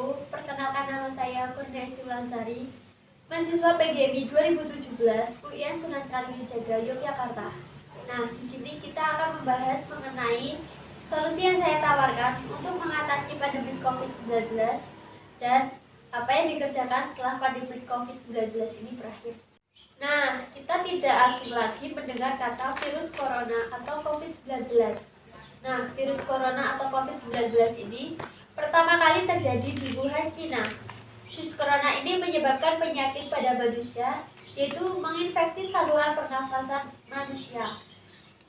wabarakatuh. Perkenalkan nama saya Kurniasih Wulandari, mahasiswa PGMI 2017 UIN Sunan Kalijaga, Yogyakarta. Nah, di sini kita akan membahas mengenai solusi yang saya tawarkan untuk mengatasi pandemi COVID-19 dan apa yang dikerjakan setelah pandemi COVID-19 ini berakhir. Nah, kita tidak asing lagi mendengar kata virus corona atau COVID-19. Nah, virus corona atau COVID-19 ini pertama kali terjadi di Wuhan, Cina. Virus corona ini menyebabkan penyakit pada manusia, yaitu menginfeksi saluran pernafasan manusia.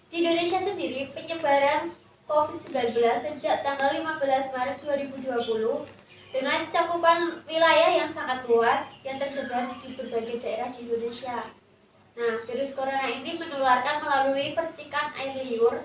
Di Indonesia sendiri, penyebaran COVID-19 sejak tanggal 15 Maret 2020 dengan cakupan wilayah yang sangat luas yang tersebar di berbagai daerah di Indonesia. Nah, virus corona ini menularkan melalui percikan air liur.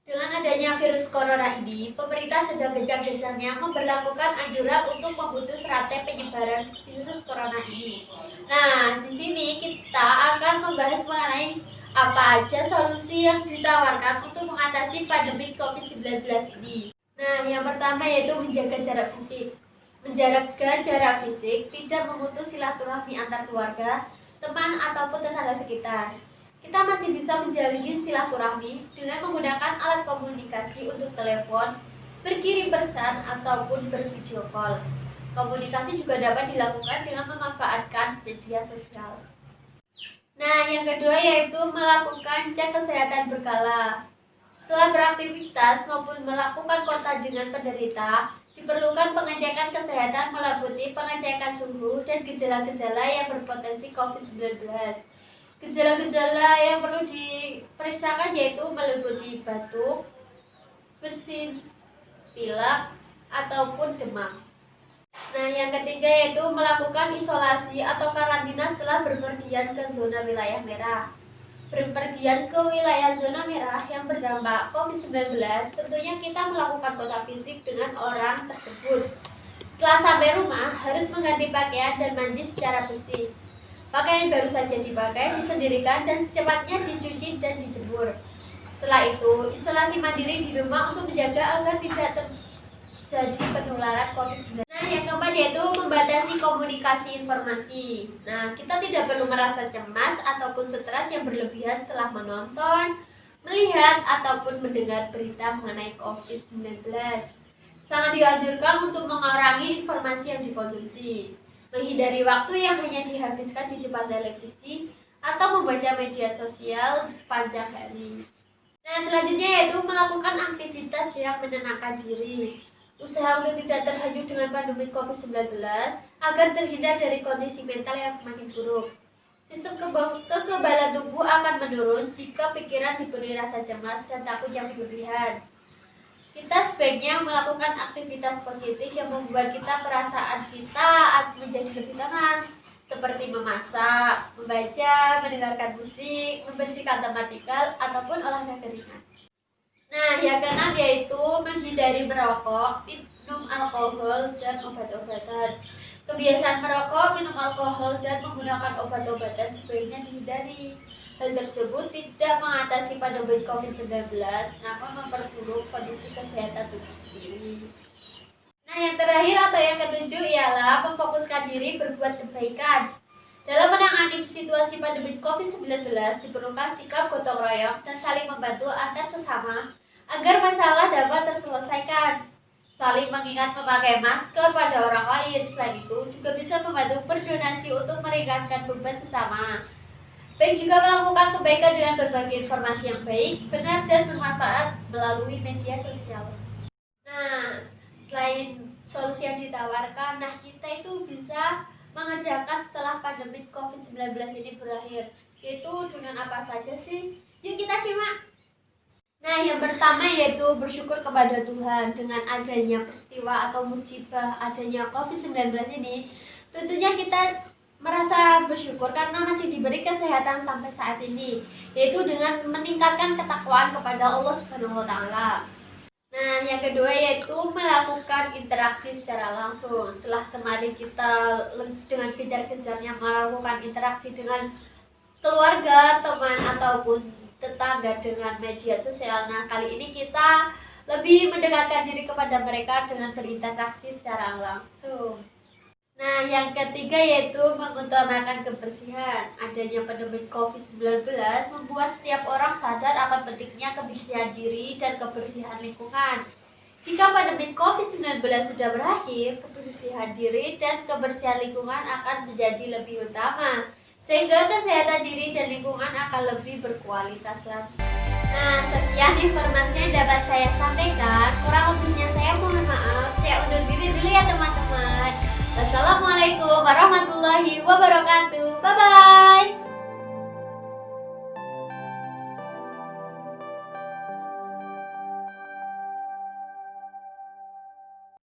Dengan adanya virus corona ini, pemerintah sedang gencar-gencarnya memberlakukan anjuran untuk memutus rantai penyebaran virus corona ini. Nah, di sini kita akan membahas mengenai apa aja solusi yang ditawarkan untuk mengatasi pandemi COVID-19 ini. Nah, yang pertama yaitu menjaga jarak fisik. Menjaga jarak fisik tidak memutus silaturahmi antar keluarga, teman, ataupun tetangga sekitar. Kita masih bisa menjalin silaturahmi dengan menggunakan alat komunikasi untuk telepon, berkirim pesan, ataupun bervideo call. Komunikasi juga dapat dilakukan dengan memanfaatkan media sosial. Nah, yang kedua yaitu melakukan cek kesehatan berkala. Setelah beraktivitas maupun melakukan kontak dengan penderita, diperlukan pengecekan kesehatan meliputi pengecekan suhu dan gejala-gejala yang berpotensi COVID-19. Gejala-gejala yang perlu diperiksakan yaitu meliputi batuk, bersin, pilek, ataupun demam. Nah, yang ketiga yaitu melakukan isolasi atau karantina setelah berpergian ke zona wilayah merah. Berpergian ke wilayah zona merah yang berdampak COVID-19, tentunya kita melakukan kontak fisik dengan orang tersebut. Setelah sampai rumah, harus mengganti pakaian dan mandi secara bersih. Pakaian baru saja dipakai, disendirikan, dan secepatnya dicuci dan dijemur. Setelah itu, isolasi mandiri di rumah untuk menjaga agar tidak terjadi penularan COVID-19. Nah, yang keempat yaitu membatasi komunikasi informasi. Nah, kita tidak perlu merasa cemas ataupun stres yang berlebihan setelah menonton, melihat, ataupun mendengar berita mengenai COVID-19. Sangat dianjurkan untuk mengurangi informasi yang dikonsumsi, menghindari waktu yang hanya dihabiskan di depan televisi atau membaca media sosial di sepanjang hari. Nah, selanjutnya yaitu melakukan aktivitas yang menenangkan diri. Usaha untuk tidak terhanyut dengan pandemi COVID-19 agar terhindar dari kondisi mental yang semakin buruk. Sistem kekebalan tubuh akan menurun jika pikiran dipenuhi rasa cemas dan takut yang berlebihan. Kita sebaiknya melakukan aktivitas positif yang membuat perasaan kita menjadi lebih tenang, seperti memasak, membaca, mendengarkan musik, membersihkan tempat tinggal, ataupun olahraga ringan. Nah, yang keenam yaitu menghindari merokok, minum alkohol, dan obat-obatan. Kebiasaan merokok, minum alkohol, dan menggunakan obat-obatan sebaiknya dihindari. Hal tersebut tidak mengatasi pandemi COVID-19, namun memperburuk kondisi kesehatan tubuh sendiri. Nah, yang terakhir atau yang ketujuh ialah memfokuskan diri berbuat kebaikan. Dalam menangani situasi pandemi COVID-19, diperlukan sikap gotong royong dan saling membantu antar sesama agar masalah dapat terselesaikan. Saling mengingat memakai masker pada orang lain. Selain itu, juga bisa membantu berdonasi untuk meringankan beban sesama. Baik juga melakukan kebaikan dengan berbagi informasi yang baik, benar, dan bermanfaat melalui media sosial. Nah, selain solusi yang ditawarkan, kita itu bisa mengerjakan setelah pandemi COVID-19 ini berakhir. Yaitu dengan apa saja sih? Yuk kita simak. Nah, yang pertama yaitu bersyukur kepada Tuhan. Dengan adanya peristiwa atau musibah adanya COVID-19 ini, tentunya kita merasa bersyukur karena masih diberi kesehatan sampai saat ini, yaitu dengan meningkatkan ketakwaan kepada Allah Subhanahu wa taala. Nah, yang kedua yaitu melakukan interaksi secara langsung. Setelah kemarin kita dengan kejar-kejarnya melakukan interaksi dengan keluarga, teman, ataupun tetangga dengan media sosial. Nah, kali ini kita lebih mendekatkan diri kepada mereka dengan berinteraksi secara langsung. Nah, yang ketiga yaitu mengutamakan kebersihan. Adanya pandemi COVID-19 membuat setiap orang sadar akan pentingnya kebersihan diri dan kebersihan lingkungan. Jika pandemi COVID-19 sudah berakhir, kebersihan diri dan kebersihan lingkungan akan menjadi lebih utama, sehingga kesehatan diri dan lingkungan akan lebih berkualitas lagi. Nah, sekian informasi yang dapat saya sampaikan. Kurang lebihnya saya mohon maaf. Saya undur diri dulu ya teman-teman. Wassalamualaikum warahmatullahi wabarakatuh. Bye-bye.